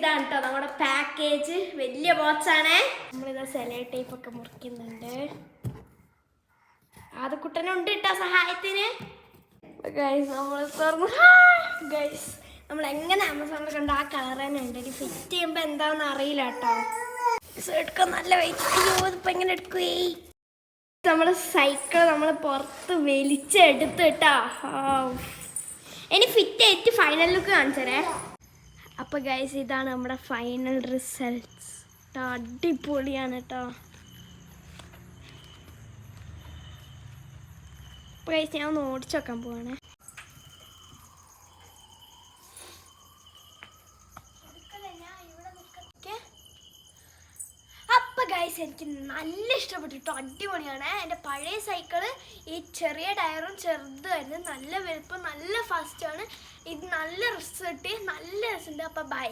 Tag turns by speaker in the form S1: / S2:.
S1: ഇതാണ് കേട്ടോ നമ്മുടെ പാക്കേജ്. വലിയ ബോക്സ് ആണേ. നമ്മളിത് സെലോ ടേപ്പ് ഒക്കെ മുറിക്കുന്നുണ്ട്. അത് കുട്ടനുണ്ട് കേട്ടോ സഹായത്തിന്. ഗൈസ് നമ്മൾ തുറന്നു. ഗൈസ് നമ്മൾ എങ്ങനെ ആമസോണിൽ കണ്ട ആ കളർ തന്നെ ഉണ്ട്. ഇനി ഫിറ്റ് ചെയ്യുമ്പോൾ എന്താണെന്ന് അറിയില്ല കേട്ടോ. എടുക്കാൻ നല്ല വെയിറ്റ്. അയ്യോ ഇതിപ്പോൾ എങ്ങനെ എടുക്കുവേ. നമ്മൾ സൈക്കിൾ നമ്മൾ പുറത്ത് വലിച്ചെടുത്ത് കേട്ടോ. ഇനി ഫിറ്റ് ആയിട്ട് ഫൈനൽ ലുക്ക് കാണിച്ചേ. അപ്പോൾ ഗൈസ് ഇതാണ് നമ്മുടെ ഫൈനൽ റിസൾട്ട്സ്. അടിപൊളിയാണ് കേട്ടോ. അപ്പോൾ ഗൈസ് ഞാൻ ഒന്ന് ഓടിച്ചു വെക്കാൻ പോവാണ്. അപ്പോൾ ഗൈസ് എനിക്ക് നല്ല ഇഷ്ടപ്പെട്ടു കേട്ടോ. അടിപൊളിയാണ്. എൻ്റെ പഴയ സൈക്കിള് ഈ ചെറിയ ടയറും ചെറുതായിരുന്നു. നല്ല വലുപ്പം, നല്ല ഫാസ്റ്റാണ്. ഇത് നല്ല റിസൾട്ട്, നല്ല രസമുണ്ട്. അപ്പോൾ ബൈ.